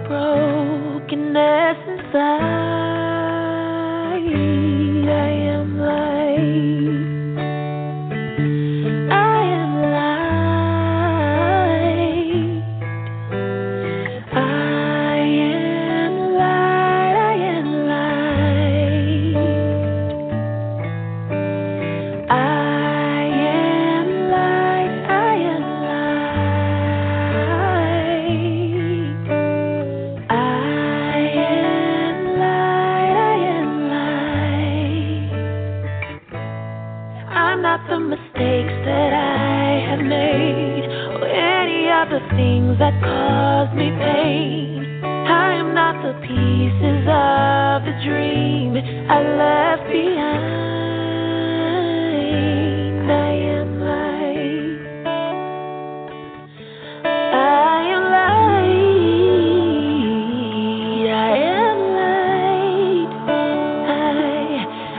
brokenness inside. I am light. I am light. I am light. I am light. I am light. I am light. I am light. I am light. I'm not the mistakes that I have made or any of the things that cause me pain. I am not the pieces of the dream I left behind. I am light. I am light. I am light.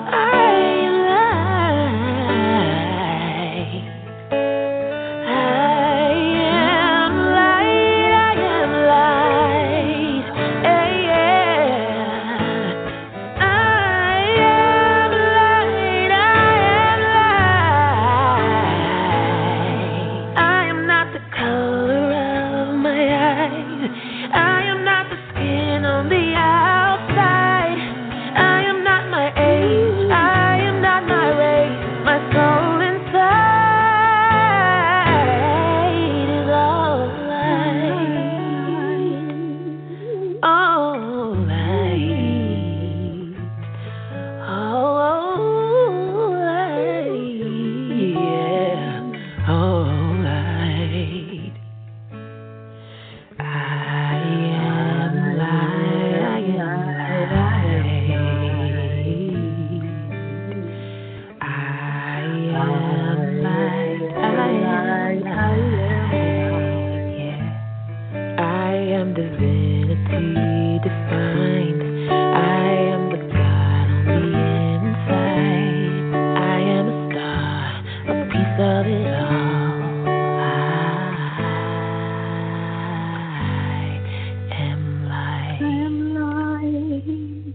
I am light. I am light. I am light. Yeah. I am light. I am light. I am not the color of my eyes. I am not the skin on the outside. I am not my age. I am not my race. My soul inside is all light. All light. All light. Yeah. All light. I am light. I am light. I am light. I am light. Yeah. I am divinity defined. I am the God on the inside. I am a star, a piece of it all. I am light.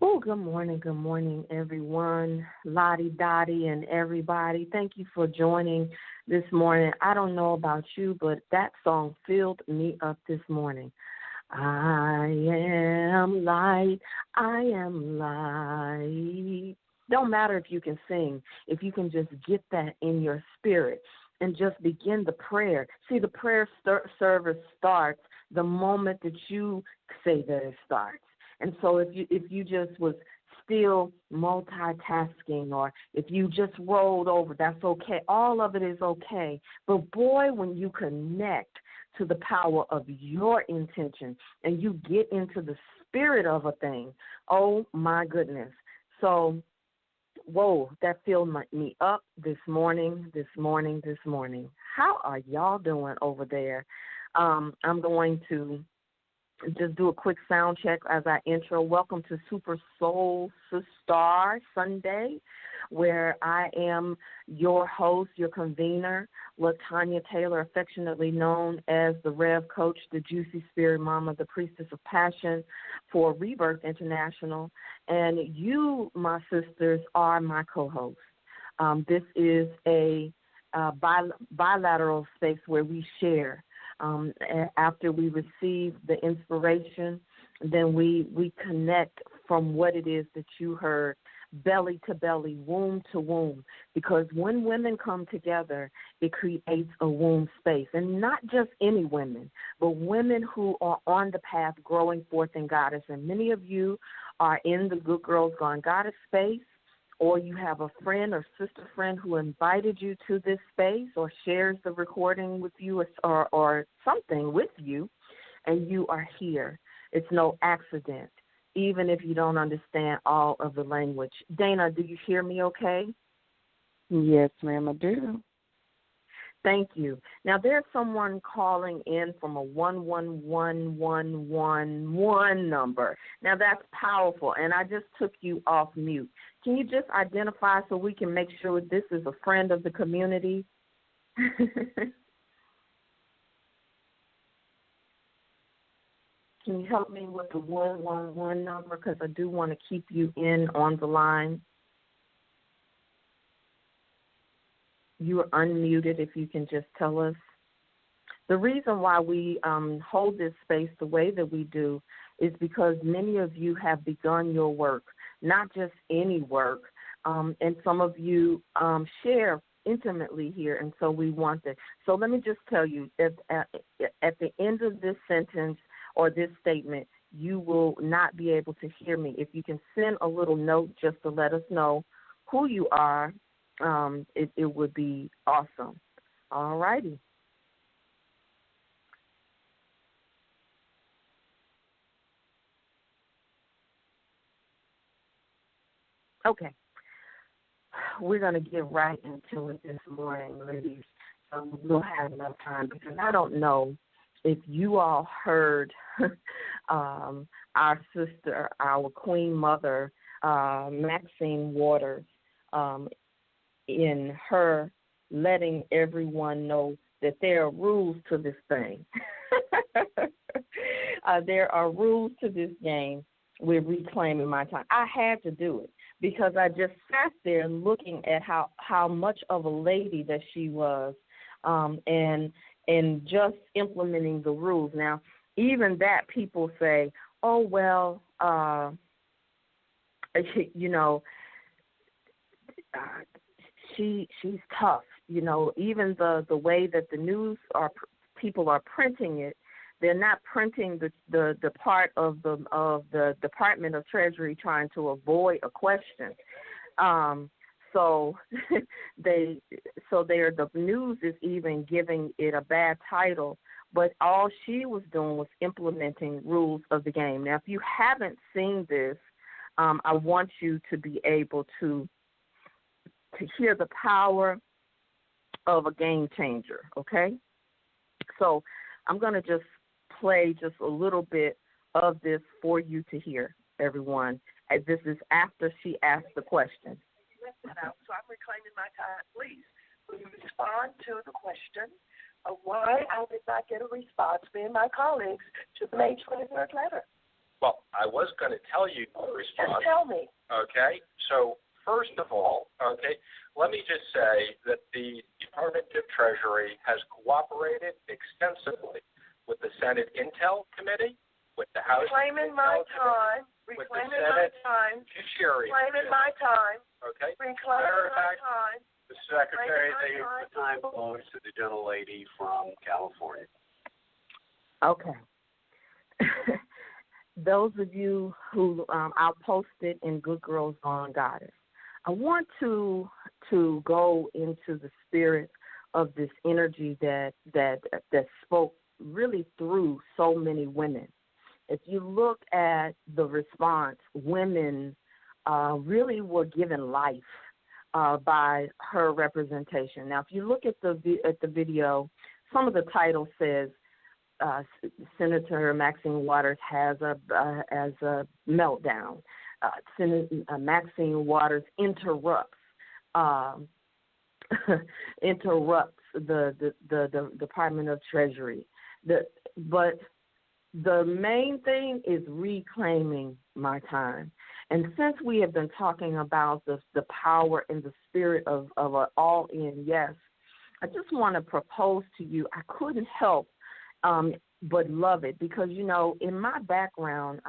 Oh, good morning, everyone. Lottie Dottie and everybody. Thank you for joining this morning. I don't know about you, but that song filled me up this morning. I am light. I am light. Don't matter if you can sing, if you can just get that in your spirit and just begin the prayer. See, the prayer service starts the moment that you say that it starts. And so if you just was still multitasking, or if you just rolled over, that's okay. All of it is okay. But boy, when you connect to the power of your intention and you get into the spirit of a thing, oh my goodness. So, whoa, that filled me up this morning. How are y'all doing over there? I'm going to just do a quick sound check as I intro. Welcome to Super Soul Star Sunday, where I am your host, your convener, LaTanya Taylor, affectionately known as the Rev Coach, the Juicy Spirit Mama, the Priestess of Passion for Rebirth International. And you, my sisters, are my co-hosts. This is a bilateral space where we share. After we receive the inspiration, then we connect from what it is that you heard, belly to belly, womb to womb, because when women come together, it creates a womb space. And not just any women, but women who are on the path growing forth in Goddess. And many of you are in the Good Girls Gone Goddess space, or you have a friend or sister friend who invited you to this space or shares the recording with you or something with you, and you are here. It's no accident, even if you don't understand all of the language. Dana, do you hear me okay? Yes, ma'am, I do. Thank you. Now, there's someone calling in from a 111111 number. Now, that's powerful, and I just took you off mute. Can you just identify so we can make sure this is a friend of the community? Can you help me with the 111 number? Because I do want to keep you in on the line. You are unmuted if you can just tell us. The reason why we hold this space the way that we do is because many of you have begun your work, not just any work, and some of you share intimately here, and so we want that. So let me just tell you, at the end of this sentence or this statement, you will not be able to hear me. If you can send a little note just to let us know who you are, it would be awesome. All righty. Okay. We're going to get right into it this morning, ladies. We'll have enough time because I don't know if you all heard our sister, our Queen Mother, Maxine Waters, in her letting everyone know that there are rules to this thing. There are rules to this game. We're reclaiming my time. I had to do it because I just sat there looking at how much of a lady that she was, and just implementing the rules. Now, even that people say, oh, well, she's tough. Even the way that the news people are printing it, they're not printing the part of the Department of Treasury trying to avoid a question. So the news is even giving it a bad title, but all she was doing was implementing rules of the game. Now, if you haven't seen this, I want you to be able to hear the power of a game changer, okay? So I'm going to just play just a little bit of this for you to hear, everyone. This is after she asked the question. So I'm reclaiming my time. Please, will you respond to the question of why I did not get a response, me and my colleagues, to the May 23rd letter? Well, I was going to tell you the response. Just tell me. Okay. So first of all, let me just say that the Department of Treasury has cooperated extensively with the Senate Intel Committee, with the House Reclaiming my time. with the Senate Judiciary Reclaiming my time. Okay. Reclaiming my time. The Secretary, the time belongs to the gentlelady from California. Okay. Those of you who I'll post it in Good Girls Gone Goddess. I want to go into the spirit of this energy that spoke really through so many women. If you look at the response, women really were given life by her representation. Now, if you look at the video, some of the title says Senator Maxine Waters has a meltdown. Maxine Waters interrupts the Department of Treasury. But the main thing is reclaiming my time. And since we have been talking about the power and the spirit of an all-in yes, I just want to propose to you, I couldn't help but love it because, in my background,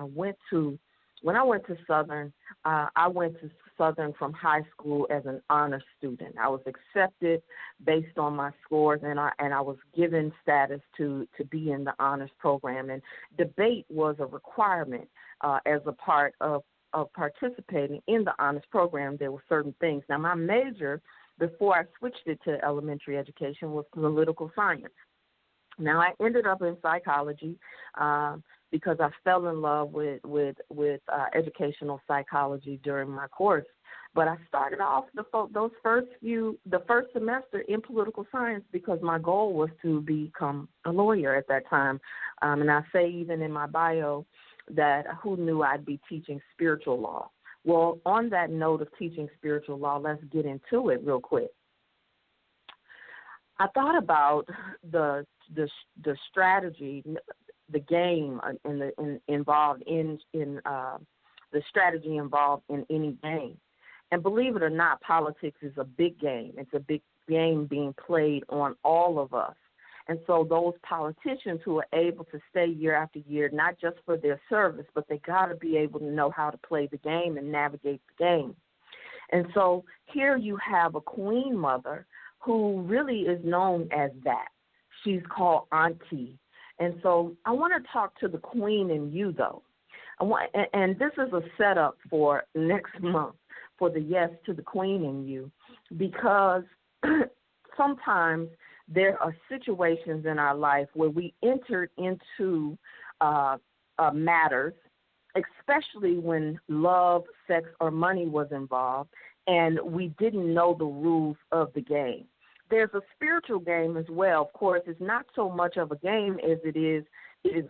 when I went to Southern, I went to Southern from high school as an honor student. I was accepted based on my scores, and I was given status to be in the honors program. And debate was a requirement as a part of participating in the honors program. There were certain things. Now, my major, before I switched it to elementary education, was political science. Now, I ended up in psychology because I fell in love with educational psychology during my course. But I started off the first semester in political science because my goal was to become a lawyer at that time. And I say even in my bio that who knew I'd be teaching spiritual law. Well, on that note of teaching spiritual law, let's get into it real quick. I thought about the strategy. the game involved in the strategy involved in any game. And believe it or not, politics is a big game. It's a big game being played on all of us. And so those politicians who are able to stay year after year, not just for their service, but they got to be able to know how to play the game and navigate the game. And so here you have a queen mother who really is known as that. She's called Auntie. And so I want to talk to the queen in you, though. And this is a setup for next month for the Yes to the Queen in You, because sometimes there are situations in our life where we entered into matters, especially when love, sex, or money was involved, and we didn't know the rules of the game. There's a spiritual game as well. Of course, it's not so much of a game as it is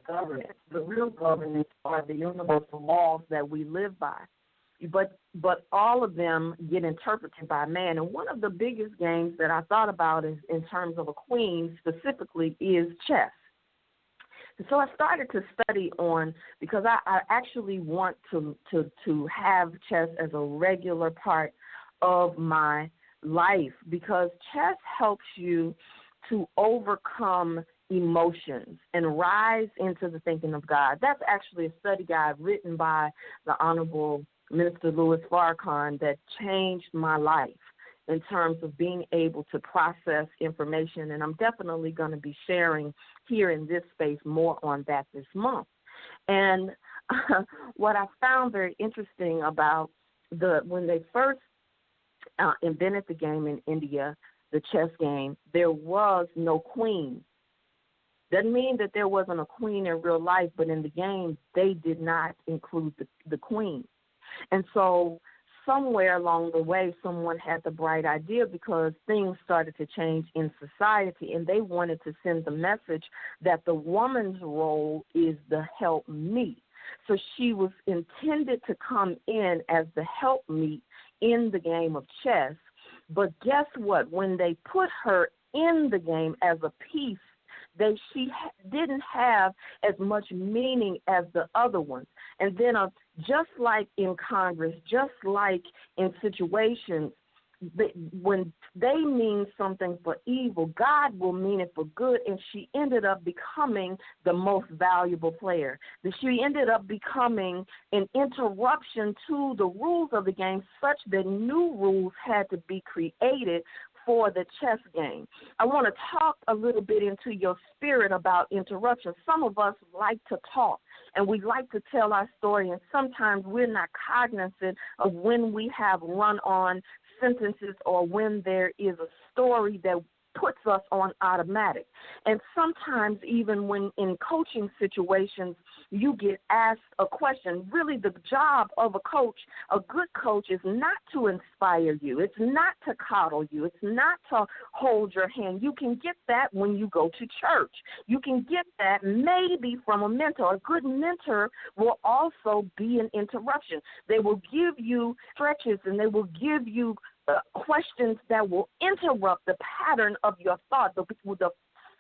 governance. The real governance are the universal laws that we live by. But all of them get interpreted by man. And one of the biggest games that I thought about in terms of a queen specifically is chess. And so I started to study on, because I actually want to have chess as a regular part of my life, because chess helps you to overcome emotions and rise into the thinking of God. That's actually a study guide written by the Honorable Minister Louis Farrakhan that changed my life in terms of being able to process information, and I'm definitely going to be sharing here in this space more on that this month. And what I found very interesting about when they first invented the game in India, the chess game, there was no queen. Doesn't mean that there wasn't a queen in real life, but in the game, they did not include the queen. And so somewhere along the way, someone had the bright idea, because things started to change in society, and they wanted to send the message that the woman's role is the helpmeet. So she was intended to come in as the helpmeet in the game of chess. But guess what? When they put her in the game as a piece, she didn't have as much meaning as the other ones. And then just like in Congress, just like in situations, when they mean something for evil, God will mean it for good, and she ended up becoming the most valuable player. She ended up becoming an interruption to the rules of the game, such that new rules had to be created for the chess game. I want to talk a little bit into your spirit about interruptions. Some of us like to talk, and we like to tell our story, and sometimes we're not cognizant of when we have run-on sentences or when there is a story that puts us on automatic. And sometimes even when in coaching situations you get asked a question, really the job of a coach, a good coach, is not to inspire you. It's not to coddle you. It's not to hold your hand. You can get that when you go to church. You can get that maybe from a mentor. A good mentor will also be an interruption. They will give you stretches, and they will give you questions that will interrupt the pattern of your thought, the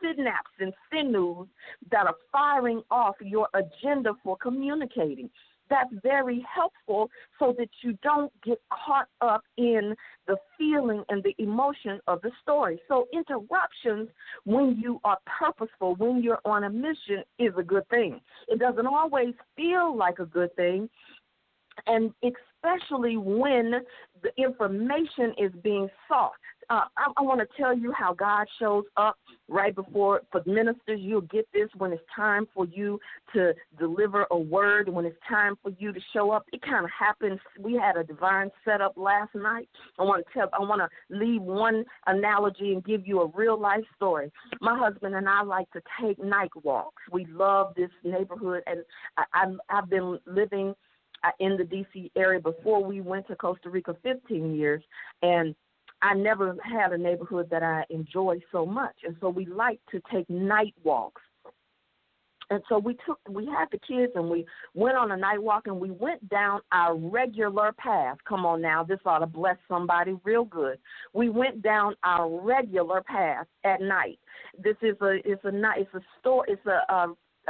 synapses and sinews that are firing off your agenda for communicating. That's very helpful so that you don't get caught up in the feeling and the emotion of the story. So interruptions, when you are purposeful, when you're on a mission, is a good thing. It doesn't always feel like a good thing, and especially when the information is being sought. I want to tell you how God shows up right before, for ministers, you'll get this when it's time for you to deliver a word, when it's time for you to show up. It kind of happens. We had a divine setup last night. I want to leave one analogy and give you a real life story. My husband and I like to take night walks. We love this neighborhood, and I've been living in the D.C. area before we went to Costa Rica 15 years, and I never had a neighborhood that I enjoy so much. And so we like to take night walks. And so we had the kids, and we went on a night walk, and we went down our regular path. Come on now, this ought to bless somebody real good. We went down our regular path at night. This is a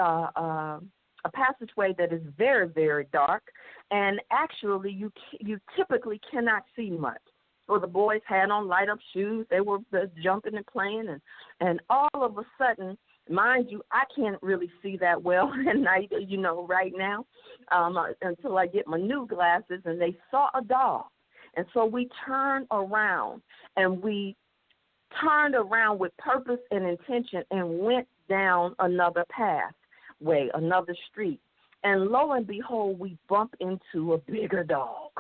a passageway that is very, very dark, and actually you typically cannot see much. So the boys had on light-up shoes. They were jumping and playing, and all of a sudden, mind you, I can't really see that well at night, right now, until I get my new glasses, and they saw a dog. And so we turned around, and we turned around with purpose and intention and went down another pathway, another street. And lo and behold, we bump into a bigger dog.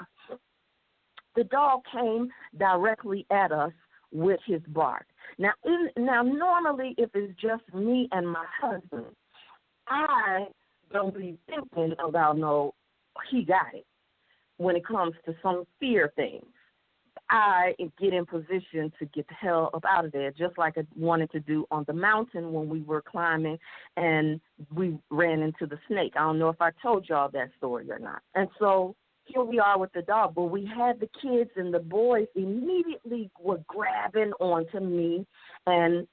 The dog came directly at us with his bark. Now, normally, if it's just me and my husband, I don't be thinking about, no, he got it. When it comes to some fear things, I get in position to get the hell up out of there, just like I wanted to do on the mountain when we were climbing and we ran into the snake. I don't know if I told y'all that story or not. And so here we are with the dog, but we had the kids and the boys immediately were grabbing onto me and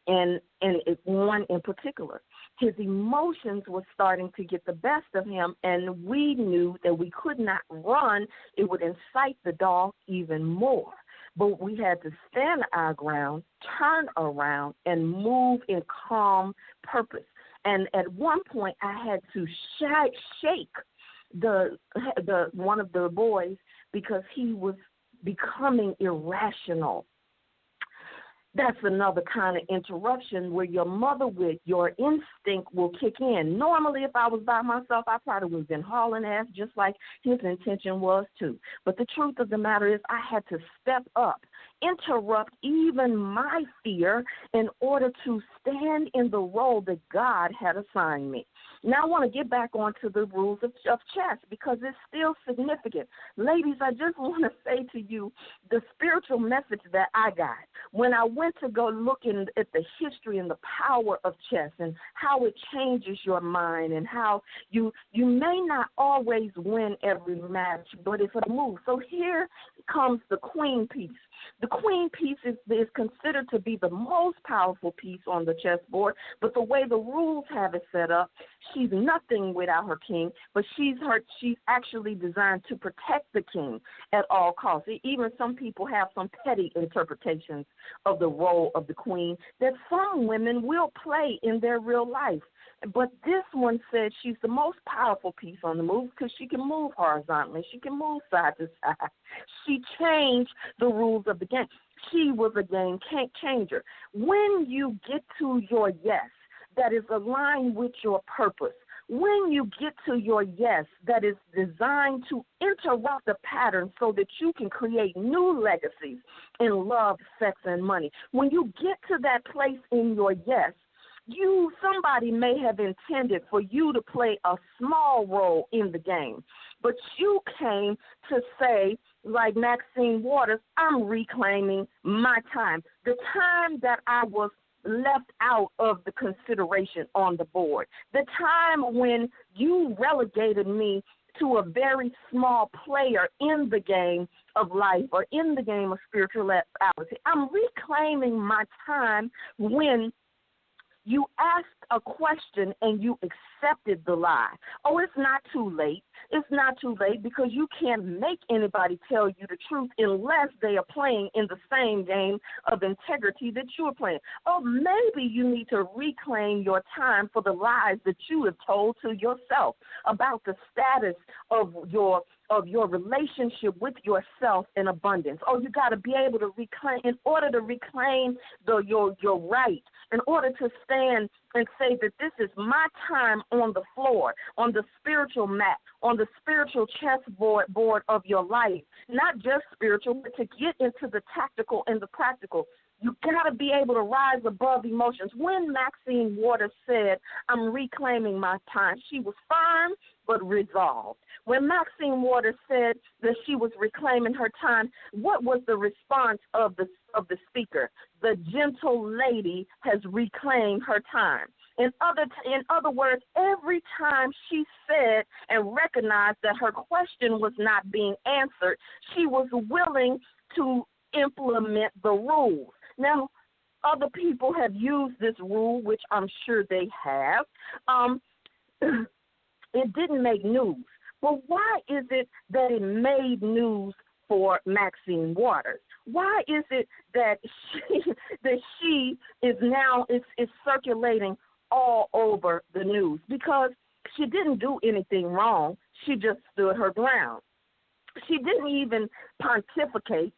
one in particular. His emotions were starting to get the best of him, and we knew that we could not run. It would incite the dog even more. But we had to stand our ground, turn around, and move in calm purpose. And at one point, I had to shake the one of the boys because he was becoming irrational. That's another kind of interruption where your mother with your instinct will kick in. Normally, if I was by myself, I probably would have been hauling ass just like his intention was too. But the truth of the matter is I had to step up, interrupt even my fear in order to stand in the role that God had assigned me. Now I want to get back onto the rules of chess because it's still significant. Ladies, I just want to say to you the spiritual message that I got when I went to go look at the history and the power of chess and how it changes your mind and how you may not always win every match, but it's a move. So here comes the queen piece. The queen piece is considered to be the most powerful piece on the chessboard, but the way the rules have it set up, she's nothing without her king, but she's actually designed to protect the king at all costs. Even some people have some petty interpretations of the role of the queen that some women will play in their real life. But this one said she's the most powerful piece on the move because she can move horizontally. She can move side to side. She changed the rules of the game. She was a game changer. When you get to your yes that is aligned with your purpose, when you get to your yes that is designed to interrupt the pattern so that you can create new legacies in love, sex, and money, when you get to that place in your yes, somebody may have intended for you to play a small role in the game, but you came to say, like Maxine Waters, I'm reclaiming my time. The time that I was left out of the consideration on the board. The time when you relegated me to a very small player in the game of life or in the game of spirituality. I'm reclaiming my time when you asked a question and you accepted the lie. Oh, it's not too late. It's not too late because you can't make anybody tell you the truth unless they are playing in the same game of integrity that you're playing. Oh, maybe you need to reclaim your time for the lies that you have told to yourself about the status of your relationship with yourself in abundance. Oh, you got to be able to reclaim, in order to reclaim your right, in order to stand and say that this is my time on the floor, on the spiritual mat, on the spiritual chessboard of your life, not just spiritual, but to get into the tactical and the practical. You got to be able to rise above emotions. When Maxine Waters said, I'm reclaiming my time, she was firm but resolved. When Maxine Waters said that she was reclaiming her time, what was the response of the speaker? The gentle lady has reclaimed her time. In other words, every time she said and recognized that her question was not being answered, she was willing to implement the rules. Now, other people have used this rule, which I'm sure they have. it didn't make news. Well, why is it that it made news for Maxine Waters? Why is it that she is now is circulating all over the news? Because she didn't do anything wrong. She just stood her ground. She didn't even pontificate.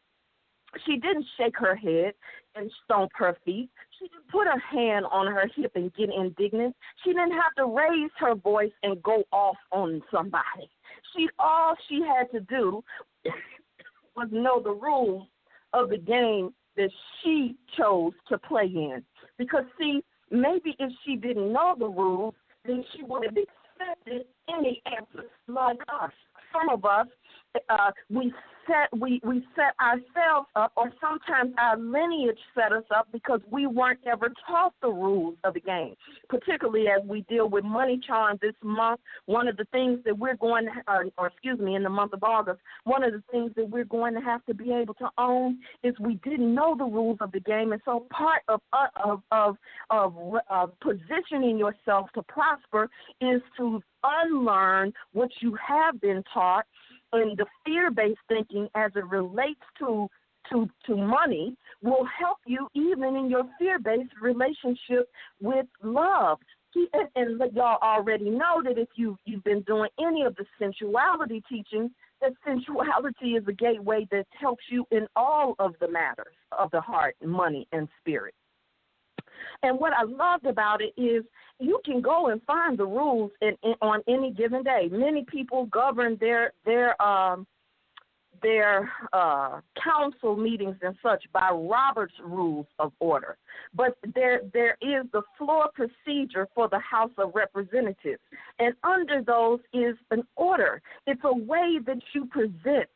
She didn't shake her head and stomp her feet. She didn't put her hand on her hip and get indignant. She didn't have to raise her voice and go off on somebody. All she had to do was know the rules of the game that she chose to play in. Because, see, maybe if she didn't know the rules, then she would have accepted any answers like us. Some of us, we set ourselves up, or sometimes our lineage set us up because we weren't ever taught the rules of the game. Particularly as we deal with Money Charm this month, one of the things that we're going to, in the month of August, one of the things that we're going to have to be able to own is we didn't know the rules of the game, and so part of positioning yourself to prosper is to unlearn what you have been taught. And the fear-based thinking as it relates to money will help you even in your fear-based relationship with love. And y'all already know that if you've been doing any of the sensuality teaching, that sensuality is a gateway that helps you in all of the matters of the heart, money, and spirit. And what I loved about it is you can go and find the rules on any given day. Many people govern their council meetings and such by Robert's Rules of Order. But there is the floor procedure for the House of Representatives. And under those is an order. It's a way that you present.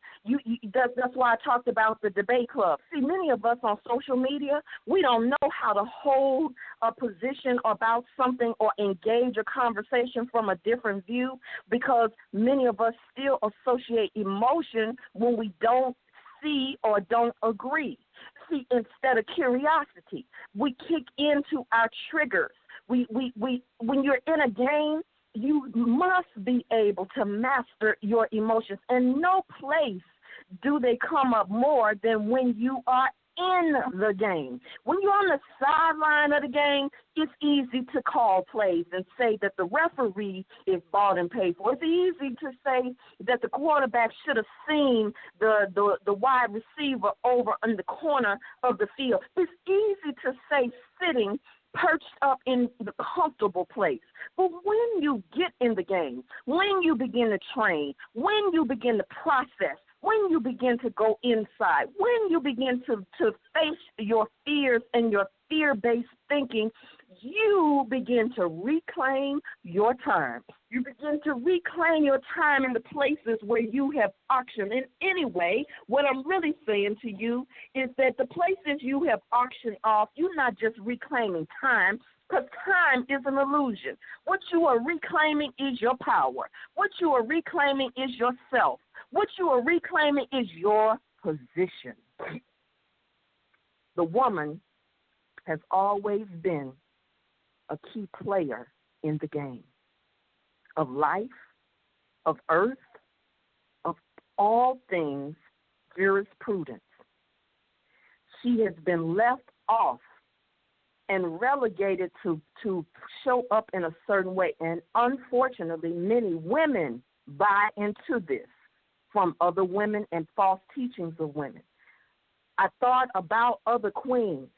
That's why I talked about the debate club. See, many of us on social media, we don't know how to hold a position about something or engage a conversation from a different view because many of us still associate emotion when we don't see or don't agree. See, instead of curiosity, we kick into our triggers. We when you're in a game, you must be able to master your emotions. And no place do they come up more than when you are in the game. When you're on the sideline of the game, it's easy to call plays and say that the referee is bought and paid for. It's easy to say that the quarterback should have seen the wide receiver over in the corner of the field. It's easy to say sitting perched up in the comfortable place. But when you get in the game, when you begin to train, when you begin to process, when you begin to go inside, when you begin to face your fears and your fear-based thinking, you begin to reclaim your time. You begin to reclaim your time in the places where you have auctioned. And anyway, what I'm really saying to you is that the places you have auctioned off, you're not just reclaiming time, because time is an illusion. What you are reclaiming is your power. What you are reclaiming is yourself. What you are reclaiming is your position. The woman has always been a key player in the game of life, of earth, of all things jurisprudence. She has been left off and relegated to show up in a certain way. And unfortunately, many women buy into this from other women and false teachings of women. I thought about other queens,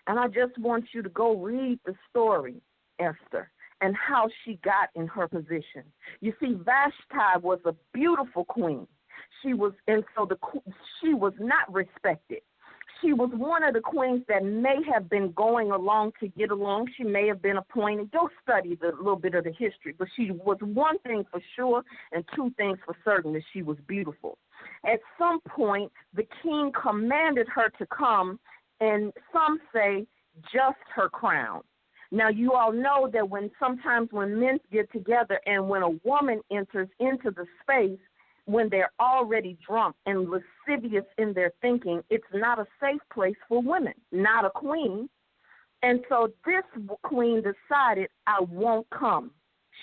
and I just want you to go read the story, Esther, and how she got in her position. You see, Vashti was a beautiful queen. She was not respected. She was one of the queens that may have been going along to get along. She may have been appointed. Go study a little bit of the history. But she was one thing for sure and two things for certain, that she was beautiful. At some point, the king commanded her to come, and some say just her crown. Now, you all know that sometimes when men get together and when a woman enters into the space, when they're already drunk and lascivious in their thinking, it's not a safe place for women, not a queen. And so this queen decided, I won't come.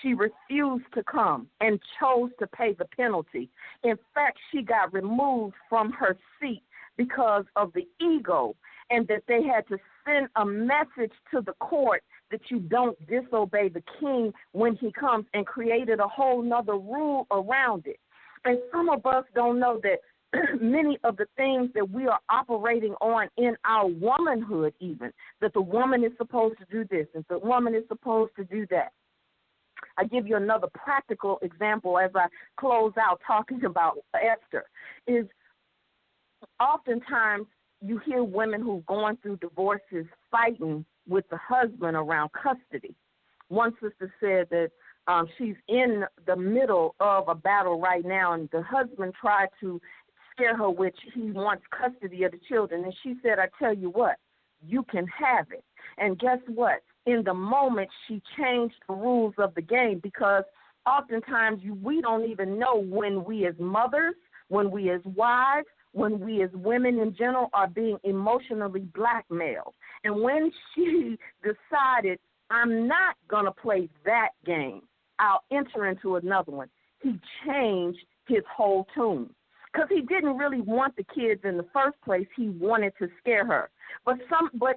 She refused to come and chose to pay the penalty. In fact, she got removed from her seat because of the ego, and that they had to send a message to the court that you don't disobey the king when he comes, and created a whole nother rule around it. And some of us don't know that many of the things that we are operating on in our womanhood, even, that the woman is supposed to do this and the woman is supposed to do that. I give you another practical example as I close out talking about Esther, is oftentimes you hear women who've gone through divorces fighting with the husband around custody. One sister said that she's in the middle of a battle right now, and the husband tried to scare her, which he wants custody of the children. And she said, I tell you what, you can have it. And guess what? In the moment, she changed the rules of the game, because oftentimes we don't even know when we as mothers, when we as wives, when we as women in general are being emotionally blackmailed. And when she decided, I'm not going to play that game, I'll enter into another one, he changed his whole tune. Because he didn't really want the kids in the first place. He wanted to scare her. But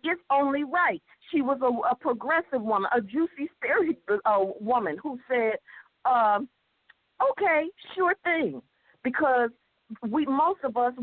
it's only right. She was a progressive woman, a juicy spirit woman who said, okay, sure thing. Because most of us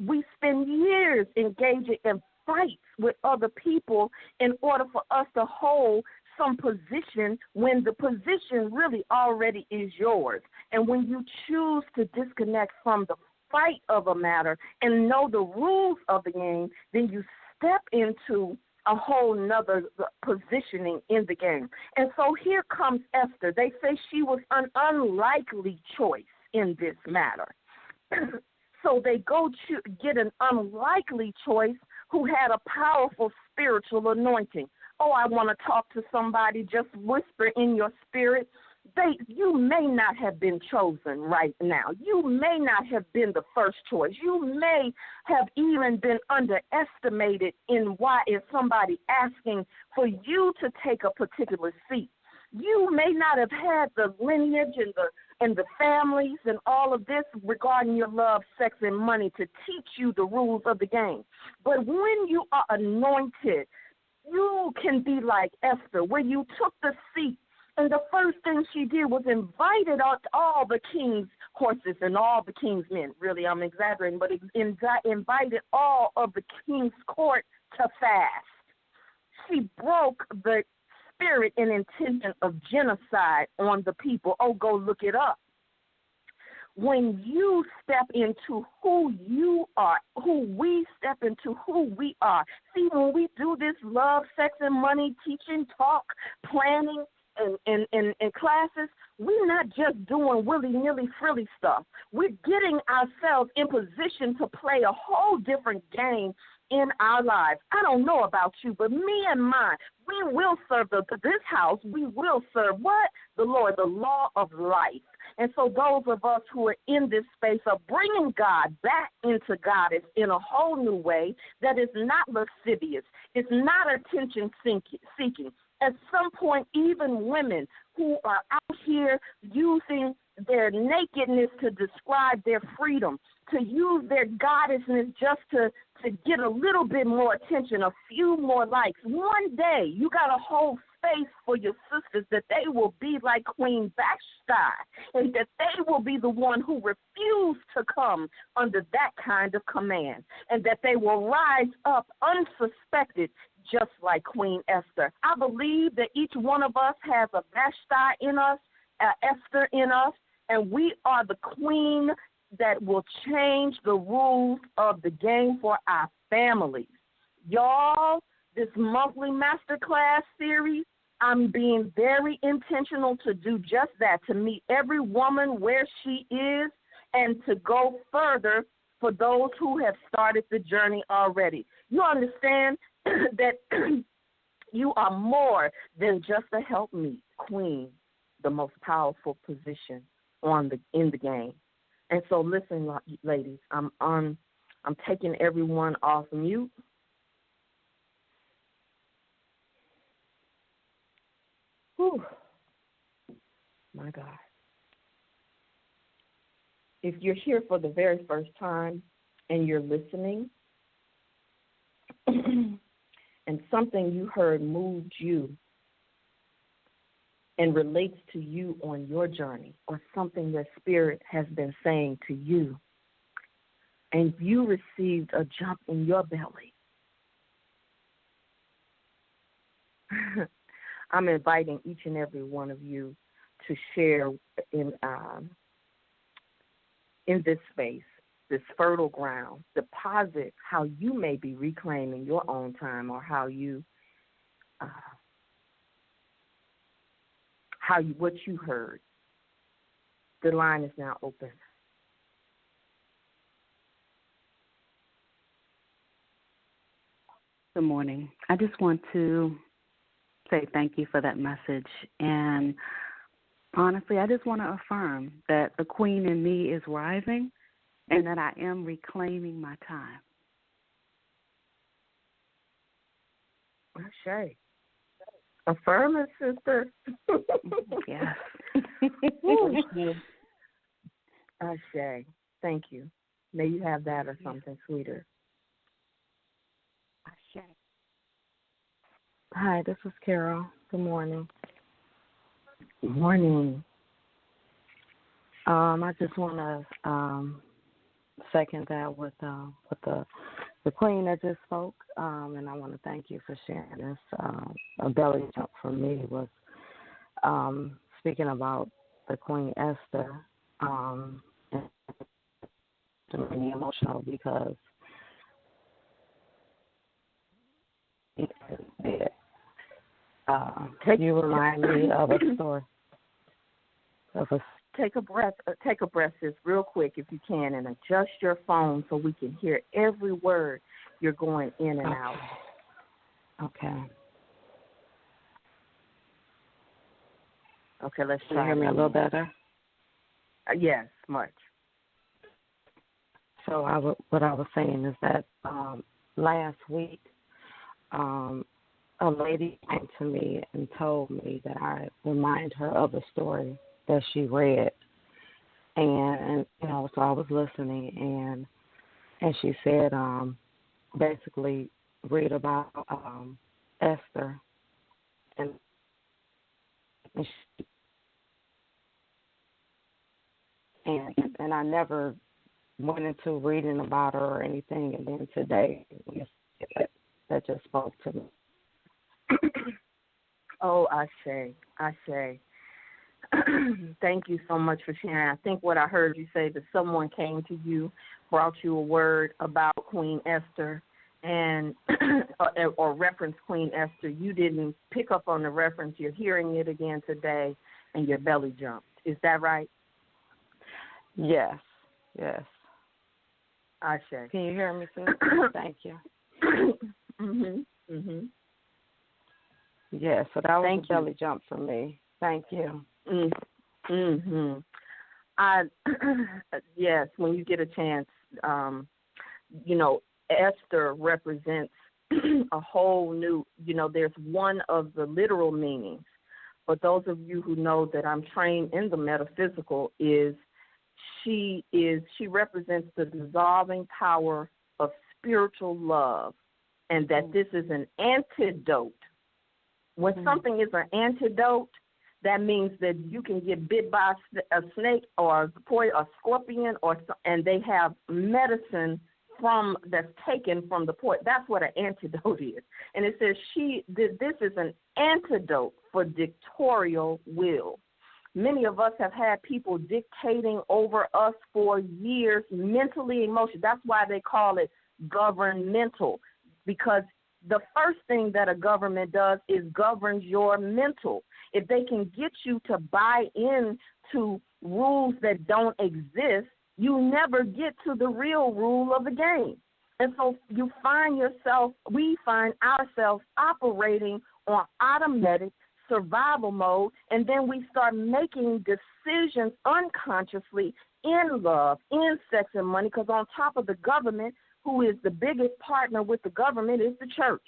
we spend years engaging in fights with other people in order for us to hold some position when the position really already is yours. And when you choose to disconnect from the fight of a matter and know the rules of the game, then you step into a whole nother positioning in the game. And so here comes Esther. They say she was an unlikely choice in this matter. So they go to get an unlikely choice who had a powerful spiritual anointing. Oh, I want to talk to somebody, just whisper in your spirit. You may not have been chosen right now. You may not have been the first choice. You may have even been underestimated in why is somebody asking for you to take a particular seat. You may not have had the lineage and the families and all of this regarding your love, sex, and money to teach you the rules of the game. But when you are anointed, you can be like Esther, where you took the seat, and the first thing she did was invited out all the king's horses and all the king's men. Really, I'm exaggerating, but invited all of the king's court to fast. She broke the spirit and intention of genocide on the people. Oh, go look it up. When you step into who you are, we step into who we are. See, when we do this love, sex, and money teaching, talk, planning, and classes, we're not just doing willy-nilly frilly stuff. We're getting ourselves in position to play a whole different game in our lives. I don't know about you, but me and mine, we will serve this house. We will serve what? The Lord, the law of life. And so those of us who are in this space are bringing God back into goddess in a whole new way that is not lascivious. It's not attention seeking. At some point, even women who are out here using their nakedness to describe their freedom, to use their goddessness just to get a little bit more attention, a few more likes. One day, you got to hold space for your sisters that they will be like Queen Vashti, and that they will be the one who refuse to come under that kind of command, and that they will rise up unsuspected just like Queen Esther. I believe that each one of us has a Vashti in us, Esther in us, and we are the queen that will change the rules of the game for our families. Y'all, this monthly masterclass series, I'm being very intentional to do just that, to meet every woman where she is and to go further for those who have started the journey already. You understand that you are more than just a helpmeet, queen, the most powerful position in the game. And so listen, ladies, I'm taking everyone off mute. Whew. my God. If you're here for the very first time and you're listening, and something you heard moved you and relates to you on your journey, or something that Spirit has been saying to you, and you received a jump in your belly, I'm inviting each and every one of you to share in this space, this fertile ground. Deposit how you may be reclaiming your own time, or what you heard. The line is now open. Good morning. I just want to say thank you for that message. And honestly, I just want to affirm that the queen in me is rising and that I am reclaiming my time. Ashe. Affirm it, sister. Yes. Ashe. Thank you. May you have that or something sweeter. Ashe. Hi, this is Carol. Good morning. Good morning. I just want to second that with the queen that just spoke, and I want to thank you for sharing this. A belly jump for me was speaking about the Queen Esther, and it made me emotional because you remind me of a story. Take a breath, sis, real quick if you can, and adjust your phone so we can hear every word you're going in and out. Okay. Okay, let's Can try. you hear me a little better? Yes, much. So what I was saying is that last week, a lady came to me and told me that I remind her of a story that she read, and so I was listening, and she said, basically read about Esther, and I never went into reading about her or anything, and then today that just spoke to me. Oh, Ashe. Thank you so much for sharing. I think what I heard you say, that someone came to you, brought you a word about Queen Esther, and or referenced Queen Esther. You didn't pick up on the reference. You're hearing it again today, and your belly jumped. Is that right? Yes. Ashe. Can you hear me, sis? Thank you. Yeah, so that was a belly jump for me. Thank you. Yes, when you get a chance, Esther represents a whole new, there's one of the literal meanings, but those of you who know that I'm trained in the metaphysical she represents the dissolving power of spiritual love, and that this is an antidote. When something is an antidote, that means that you can get bit by a snake or a scorpion, and they have medicine that's taken from the poison. That's what an antidote is. And it says this is an antidote for dictatorial will. Many of us have had people dictating over us for years, mentally, emotionally. That's why they call it governmental, because the first thing that a government does is governs your mental. If they can get you to buy into rules that don't exist, you never get to the real rule of the game. And so we find ourselves operating on automatic survival mode, and then we start making decisions unconsciously in love, in sex and money, because on top of the government, who is the biggest partner with the government, is the church.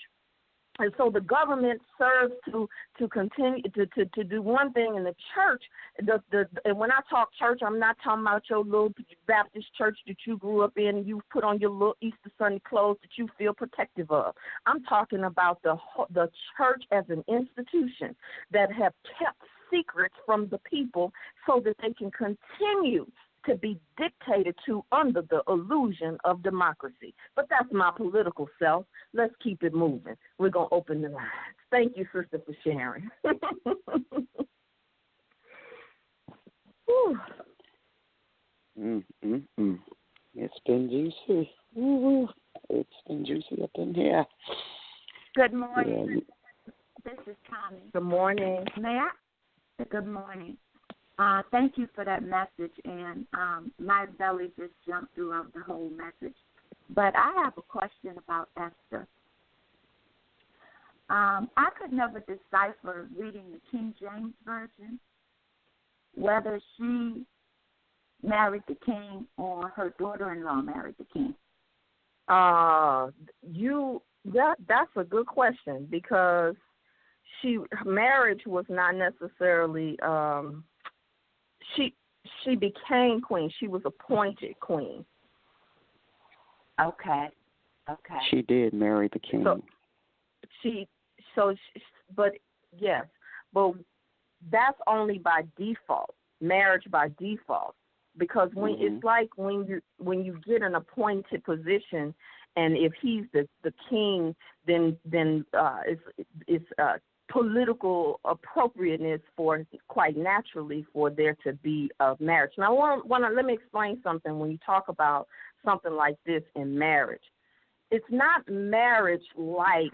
And so the government serves to continue to do one thing, in the church. And when I talk church, I'm not talking about your little Baptist church that you grew up in and you put on your little Easter Sunday clothes that you feel protective of. I'm talking about the church as an institution that have kept secrets from the people so that they can continue to be dictated to under the illusion of democracy. But that's my political self. Let's keep it moving. We're going to open the lines. Thank you, sister, for sharing. It's been juicy. Woo-hoo. It's been juicy up in here. Good morning. Yeah. This is Tommy. Good morning. May I? Good morning. Thank you for that message, and my belly just jumped throughout the whole message. But I have a question about Esther. I could never decipher reading the King James Version whether she married the king or her daughter-in-law married the king. That's a good question, because marriage was not necessarily she became queen. She was appointed queen. Okay. She did marry the king. But that's only by default, marriage by default, because it's like when you get an appointed position, and if he's the king, then it's political appropriateness for quite naturally for there to be a marriage. Now, let me explain something. When you talk about something like this in marriage, it's not marriage like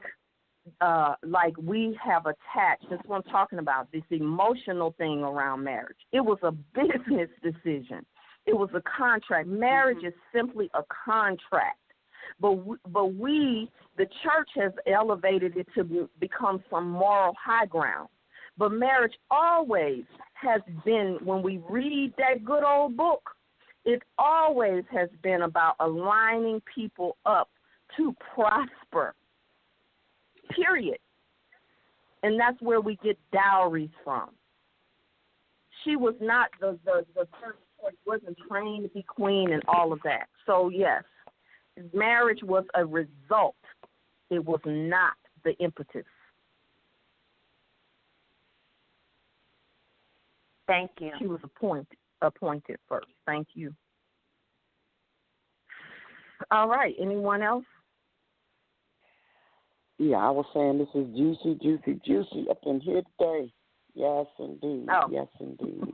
we have attached. That's what I'm talking about. This emotional thing around marriage. It was a business decision. It was a contract. Marriage is simply a contract. But we, the church, has elevated it to become some moral high ground. But marriage always has been, when we read that good old book, it always has been about aligning people up to prosper, period. And that's where we get dowries from. She was not the first choice, wasn't trained to be queen and all of that. So, yes. Marriage was a result. It was not the impetus. Thank you. She was appointed first. Thank you. All right. Anyone else? Yeah, I was saying this is juicy up in here today. Yes, indeed. Oh. Yes, indeed.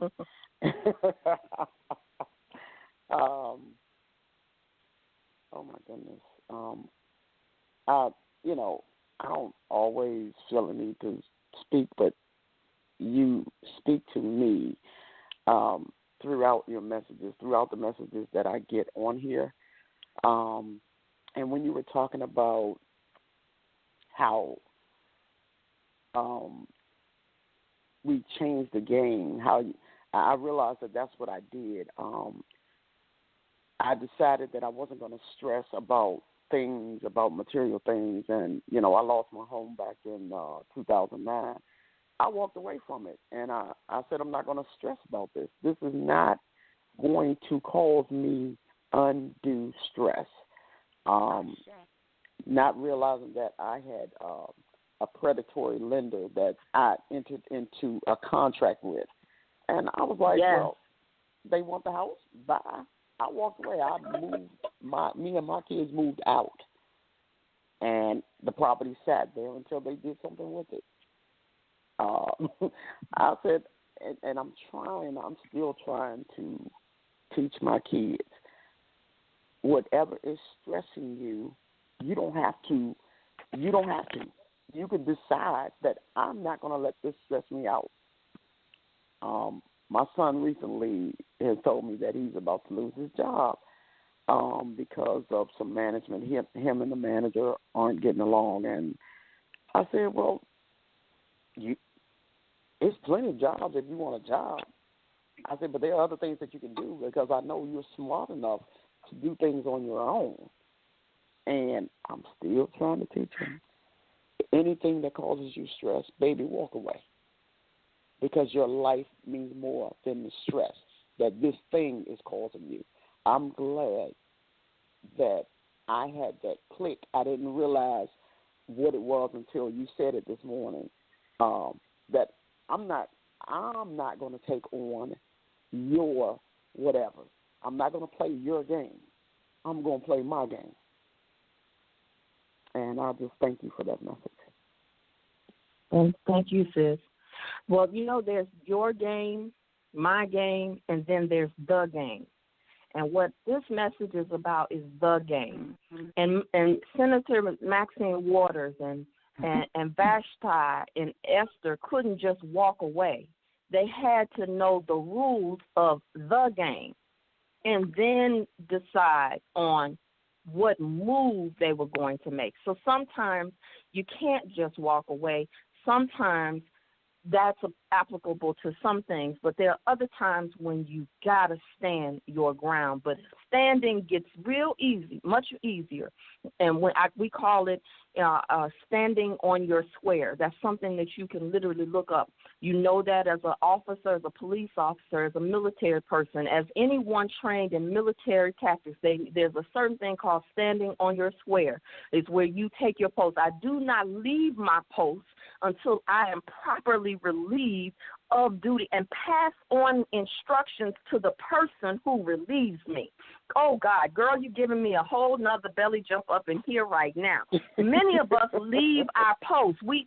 Oh my goodness. I don't always feel the need to speak, but you speak to me throughout your messages, throughout the messages that I get on here. And when you were talking about how we changed the game, I realized that that's what I did. I decided that I wasn't going to stress about things, about material things, and, I lost my home back in 2009. I walked away from it, and I said I'm not going to stress about this. This is not going to cause me undue stress. Not realizing that I had a predatory lender that I entered into a contract with. And I was like, well, they want the house? Bye. I walked away. Me and my kids moved out, and the property sat there until they did something with it. I said, and I'm still trying to teach my kids, whatever is stressing you, you don't have to. You can decide that I'm not going to let this stress me out. My son recently has told me that he's about to lose his job because of some management. Him and the manager aren't getting along. And I said, well, it's plenty of jobs if you want a job. I said, but there are other things that you can do because I know you're smart enough to do things on your own. And I'm still trying to teach him. anything that causes you stress, baby, walk away. Because your life means more than the stress that this thing is causing you. I'm glad that I had that click. I didn't realize what it was until you said it this morning. That I'm not going to take on your whatever. I'm not going to play your game. I'm going to play my game. And I just thank you for that message. And thank you, sis. Well, there's your game, my game, and then there's the game. And what this message is about is the game. And Senator Maxine Waters and Vashti and Esther couldn't just walk away. They had to know the rules of the game and then decide on what move they were going to make. So sometimes you can't just walk away. Sometimes that's applicable to some things, but there are other times when you got to stand your ground. But standing gets real easy, much easier, and we call it standing on your square. That's something that you can literally look up. You know that as an officer, as a police officer, as a military person, as anyone trained in military tactics, there's a certain thing called standing on your square. It's where you take your post. I do not leave my post until I am properly relieved of duty and pass on instructions to the person who relieves me. Oh, God, girl, you're giving me a whole nother belly jump up in here right now. Many of us leave our posts. We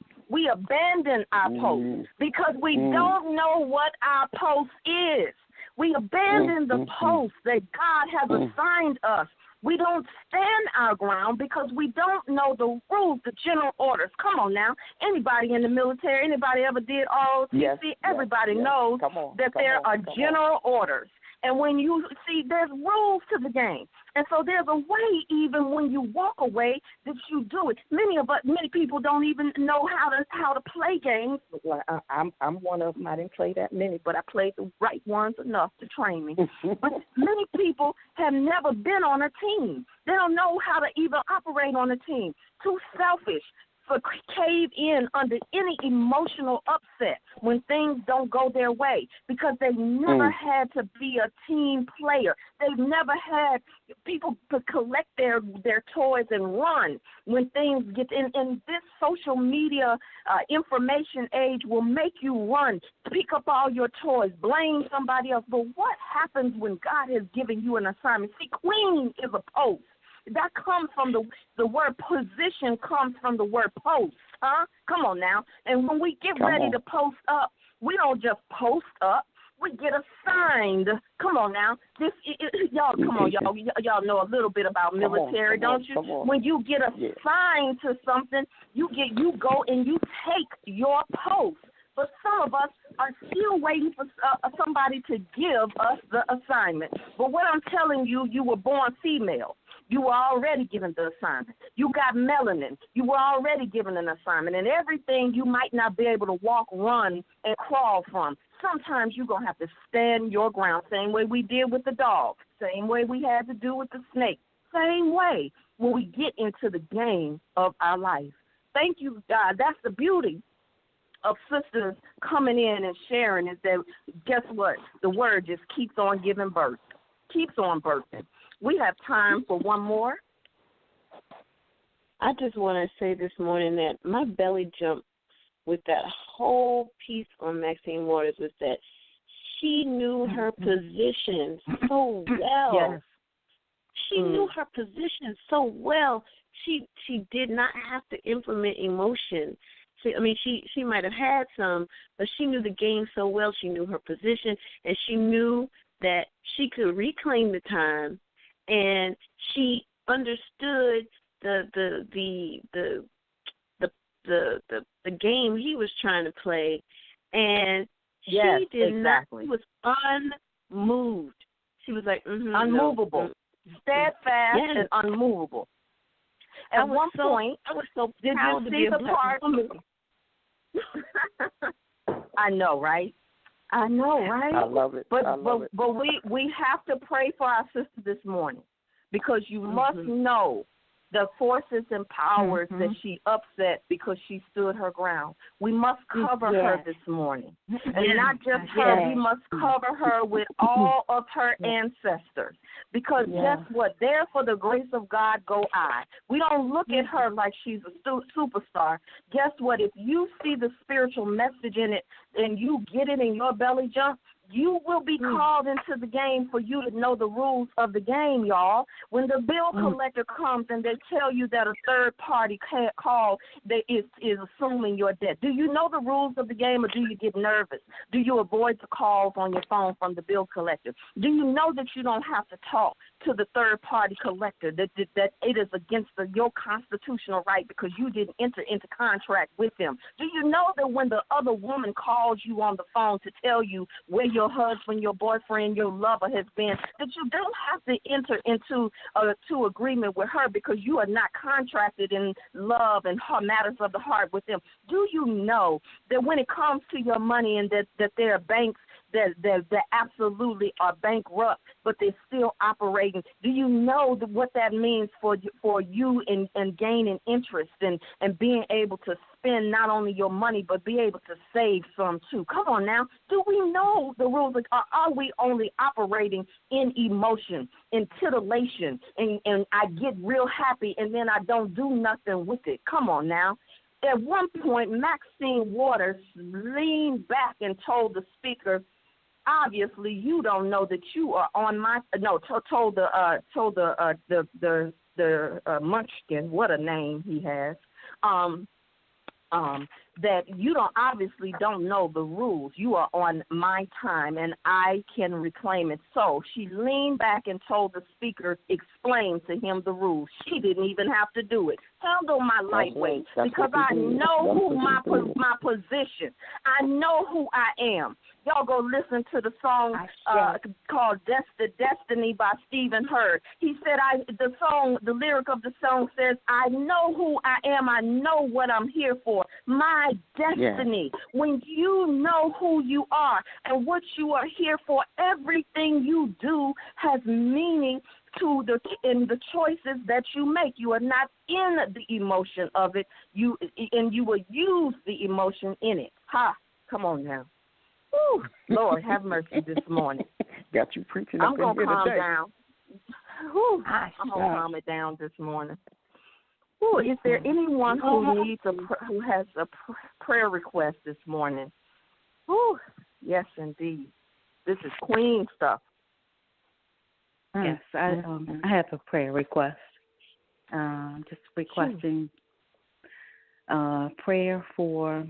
abandon our posts because we don't know what our post is. We abandon the post that God has assigned us. We don't stand our ground because we don't know the rules, the general orders. Come on now. Anybody in the military, anybody ever did ROTC, everybody knows that there are general orders. And when you see, there's rules to the game. And so there's a way, even when you walk away, that you do it. Many people don't even know how to play games. Well, I'm one of them. I didn't play that many, but I played the right ones enough to train me. But many people have never been on a team. They don't know how to even operate on a team. Too selfish for cave in under any emotional upset when things don't go their way because they've never had to be a team player. They've never had people to collect their toys and run when things get in. And this social media information age will make you run, pick up all your toys, blame somebody else. But what happens when God has given you an assignment? See, queen is a post. That comes from the word position comes from the word post, huh? Come on now. And when we get ready to post up, we don't just post up. We get assigned. Come on now. Y'all know a little bit about military, don't you? When you get assigned to something, you go and you take your post. But some of us are still waiting for somebody to give us the assignment. But what I'm telling you, you were born female. You were already given the assignment. You got melanin. You were already given an assignment. And everything you might not be able to walk, run, and crawl from, sometimes you're going to have to stand your ground, same way we did with the dog, same way we had to do with the snake, same way when we get into the game of our life. Thank you, God. That's the beauty of sisters coming in and sharing is that, guess what? The word just keeps on giving birth, keeps on birthing. We have time for one more. I just want to say this morning that my belly jumped with that whole piece on Maxine Waters was that she knew her position so well. Yes. She knew her position so well. She did not have to implement emotion. She might have had some, but she knew the game so well. She knew her position, and she knew that she could reclaim the time, and she understood the game he was trying to play, and she did not. She was unmoved. She was like unmovable, steadfast, and unmovable. At one point, I was so proud to be a black woman. I know, right? I love it. But we have to pray for our sister this morning because you must know the forces and powers that she upset because she stood her ground. We must cover her this morning. And not just her, we must cover her with all of her ancestors. Because guess what? There for the grace of God go I. We don't look at her like she's a superstar. Guess what? If you see the spiritual message in it and you get it in your belly jump, you will be called into the game for you to know the rules of the game, y'all. When the bill collector comes and they tell you that a third party call is assuming your debt, do you know the rules of the game, or do you get nervous? Do you avoid the calls on your phone from the bill collector? Do you know that you don't have to talk to the third party collector, that it is against your constitutional right because you didn't enter into contract with them? Do you know that when the other woman calls you on the phone to tell you where your husband, your boyfriend, your lover has been, that you don't have to enter into to agreement with her because you are not contracted in love and matters of the heart with them? Do you know that when it comes to your money and that there are banks that absolutely are bankrupt, but they're still operating? Do you know what that means for you in gaining interest and being able to spend not only your money but be able to save some too? Come on now. Do we know the rules? Are we only operating in emotion, in titillation, and I get real happy and then I don't do nothing with it? Come on now. At one point, Maxine Waters leaned back and told the speaker, obviously you don't know that you are on my told the Munchkin, what a name he has, that you don't know the rules. You are on my time and I can reclaim it. So she leaned back and told the speaker, explain to him the rules. She didn't even have to do it. Handle my lightweight because I know who my position. I know who I am. Y'all go listen to the song called Destiny by Stephen Hurd. He said, the lyric of the song says, I know who I am. I know what I'm here for. My destiny. Yeah. When you know who you are and what you are here for, everything you do has meaning in the choices that you make. You are not in the emotion of it. You will use the emotion in it. Come on now. Whew, Lord, have mercy this morning. Got you preaching. I'm going to calm today. down. Whew, I'm going to calm it down this morning. Whew, is there anyone who needs who has a prayer request this morning? Whew, yes, indeed. This is Queen stuff. Yes, I have a prayer request. Just requesting prayer for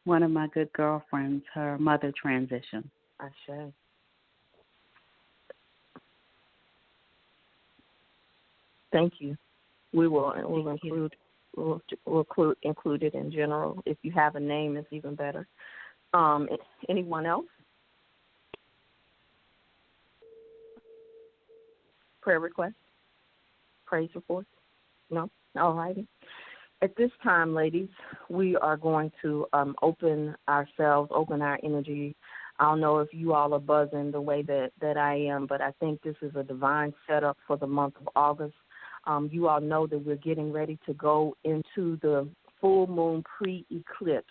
one of my good girlfriends, her mother transition. Ashe. Thank you. We'll include it in general. If you have a name, it's even better. Anyone else? Prayer request? Praise report? No? All righty. At this time, ladies, we are going to open our energy. I don't know if you all are buzzing the way that I am, but I think this is a divine setup for the month of August. You all know that we're getting ready to go into the full moon pre-eclipse.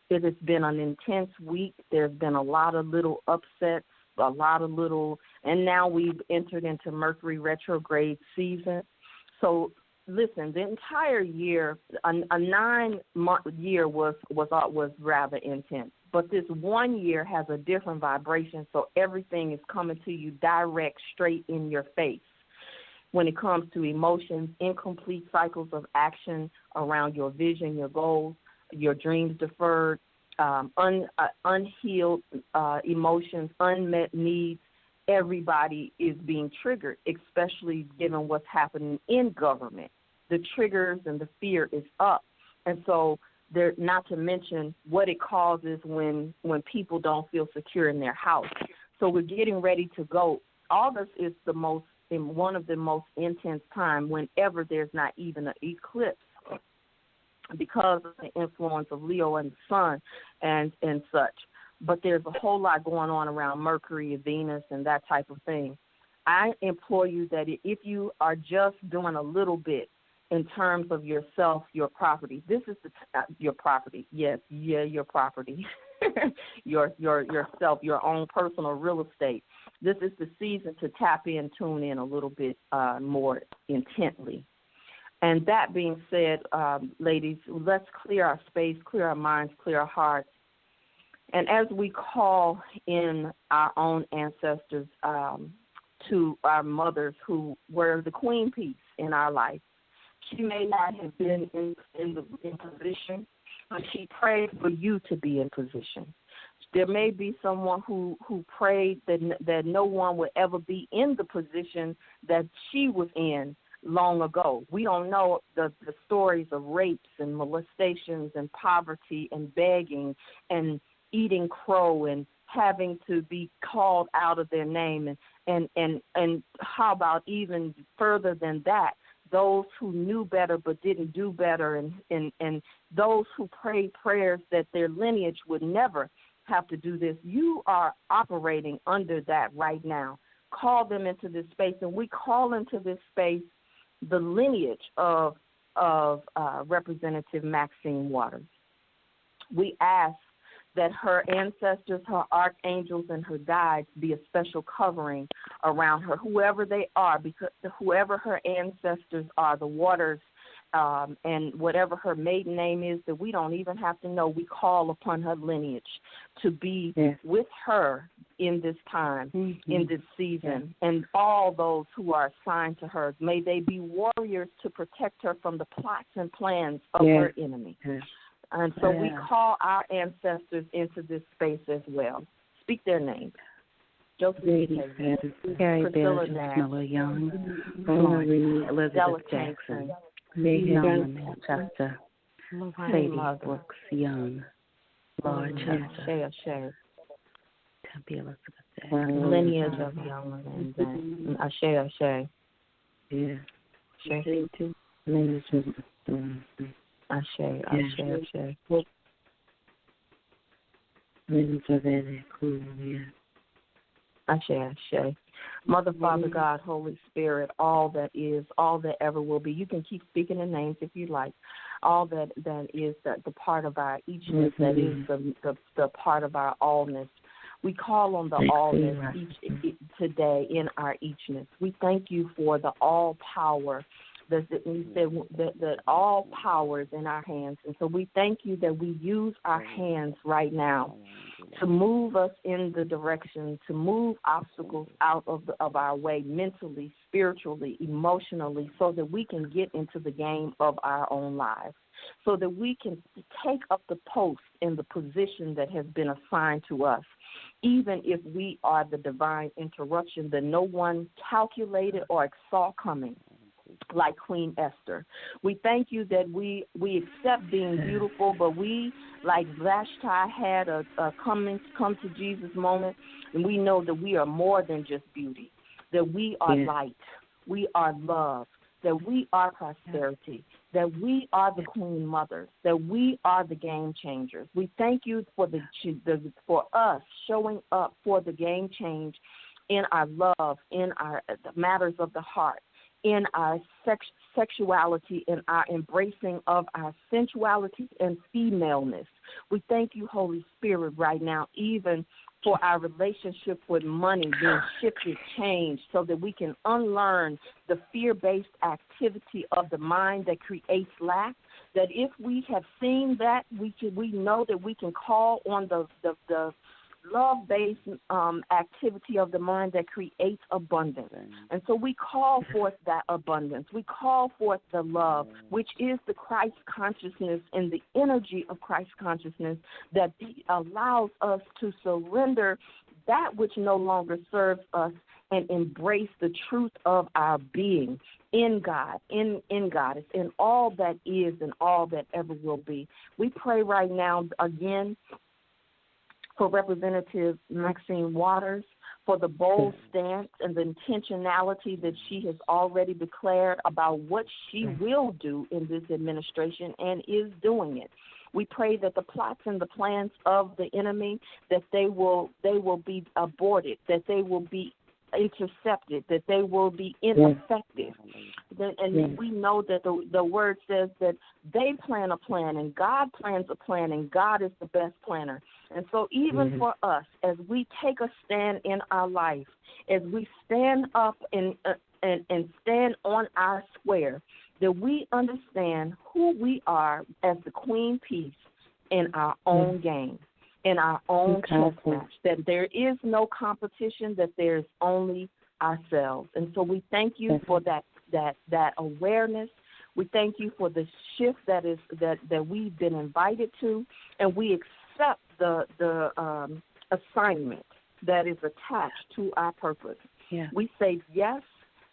It has been an intense week. There's been a lot of little upsets, and now we've entered into Mercury retrograde season. So listen, the entire year, a 9-month year was rather intense. But this 1 year has a different vibration, so everything is coming to you direct, straight in your face. When it comes to emotions, incomplete cycles of action around your vision, your goals, your dreams deferred, unhealed emotions, unmet needs, everybody is being triggered, especially given what's happening in government. The triggers and the fear is up. And so there, not to mention what it causes when people don't feel secure in their house. So we're getting ready to go. August is one of the most intense time whenever there's not even an eclipse because of the influence of Leo and the sun and such. But there's a whole lot going on around Mercury, Venus, and that type of thing. I implore you that if you are just doing a little bit, in terms of yourself, your property. This is your property. Yes, your property. yourself, your own personal real estate. This is the season to tap in, tune in a little bit more intently. And that being said, ladies, let's clear our space, clear our minds, clear our hearts. And as we call in our own ancestors to our mothers who were the queen piece in our life, she may not have been in position, but she prayed for you to be in position. There may be someone who prayed that no one would ever be in the position that she was in long ago. We don't know the stories of rapes and molestations and poverty and begging and eating crow and having to be called out of their name and how about even further than that, those who knew better but didn't do better and those who prayed prayers that their lineage would never have to do this. You are operating under that right now. Call them into this space, and we call into this space the lineage of Representative Maxine Waters. We ask that her ancestors, her archangels, and her guides be a special covering around her, whoever they are, because whoever her ancestors are, the Waters, and whatever her maiden name is that we don't even have to know, we call upon her lineage to be with her in this time, in this season, and all those who are assigned to her. May they be warriors to protect her from the plots and plans of her enemy. And so we call our ancestors into this space as well. Speak their names. Joseph Carrie Bell, Miller Young, Marie Elizabeth Jackson, Norman Manchester, Sadie Brooks Young, Laura Chester, Tempe Elizabeth Jackson, lineage of young men. Ashe. Yeah. Ashe. Lineage of Ashe. Lineage of Annie Cool, Ashe. Mother, Father, God, Holy Spirit, all that is, all that ever will be. You can keep speaking the names if you like. All that is the part of our eachness, that is the part of our allness. We call on the allness today in our eachness. We thank you for the all power. That all power is in our hands. And so we thank you that we use our hands right now to move us in the direction, to move obstacles out of our way mentally, spiritually, emotionally, so that we can get into the game of our own lives, so that we can take up the post in the position that has been assigned to us, even if we are the divine interruption that no one calculated or saw coming, like Queen Esther. We thank you that we accept being beautiful, but we, like Vashti, had a come to Jesus moment, and we know that we are more than just beauty, that we are light, we are love, that we are prosperity, that we are the queen mothers, that we are the game changers. We thank you for for us showing up for the game change in our love, in our matters of the heart, in our sexuality, in our embracing of our sensuality and femaleness. We thank you, Holy Spirit, right now, even for our relationship with money being shifted, changed, so that we can unlearn the fear-based activity of the mind that creates lack, that if we have seen that, we know that we can call on the love-based activity of the mind that creates abundance. And so we call forth that abundance. We call forth the love, which is the Christ consciousness and the energy of Christ consciousness that allows us to surrender that which no longer serves us and embrace the truth of our being in God, in Goddess, in all that is and all that ever will be. We pray right now again for Representative Maxine Waters, for the bold stance and the intentionality that she has already declared about what she will do in this administration and is doing it. We pray that the plots and the plans of the enemy, that they will be aborted, that they will be intercepted, that they will be ineffective. And we know that the word says that they plan a plan and God plans a plan and God is the best planner. And so even for us, as we take a stand in our life, as we stand up and stand on our square, that we understand who we are as the Queen Peace in our own game, in our own chess match, that there is no competition, that there's only ourselves. And so we thank you for that awareness. We thank you for the shift that we've been invited to, and we accept the assignment that is attached to our purpose. Yeah. We say yes,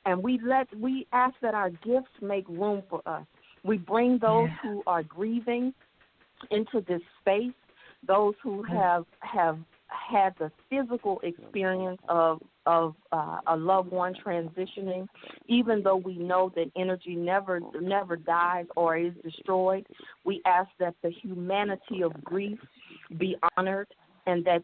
and we ask that our gifts make room for us. We bring those who are grieving into this space, those who have had the physical experience of a loved one transitioning, even though we know that energy never dies or is destroyed. We ask that the humanity of grief be honored, and that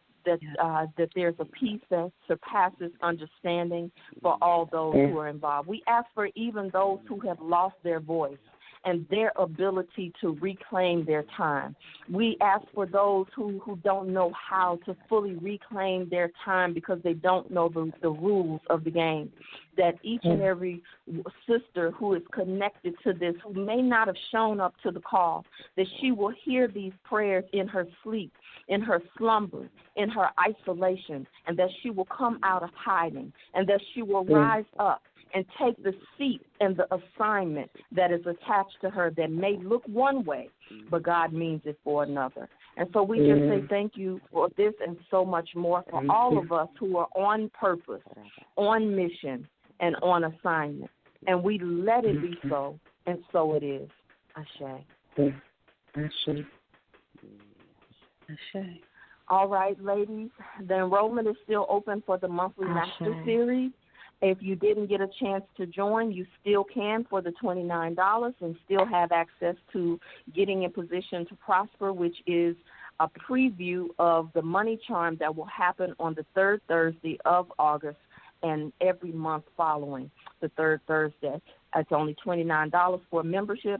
there's a peace that surpasses understanding for all those who are involved. We ask for even those who have lost their voice and their ability to reclaim their time. We ask for those who don't know how to fully reclaim their time because they don't know the rules of the game, that each and every sister who is connected to this, who may not have shown up to the call, that she will hear these prayers in her sleep, in her slumber, in her isolation, and that she will come out of hiding, and that she will rise up and take the seat and the assignment that is attached to her that may look one way, but God means it for another. And so we just say thank you for this and so much more for all of us who are on purpose, on mission, and on assignment. And we let it be so, and so it is. Ashe. Ashe. Ashe. All right, ladies, the enrollment is still open for the monthly master series. If you didn't get a chance to join, you still can for the $29 and still have access to Getting in Position to Prosper, which is a preview of the money charm that will happen on the third Thursday of August and every month following the third Thursday. It's only $29 for membership,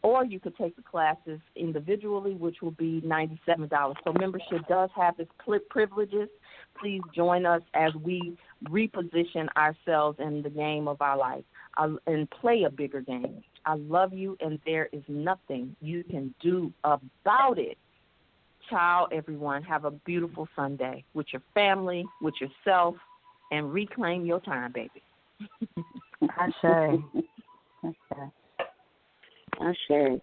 or you could take the classes individually, which will be $97. So membership does have its privileges. Please join us as we reposition ourselves in the game of our life and play a bigger game. I love you, and there is nothing you can do about it. Ciao, everyone. Have a beautiful Sunday with your family, with yourself, and reclaim your time, baby. Ashe. Ashe.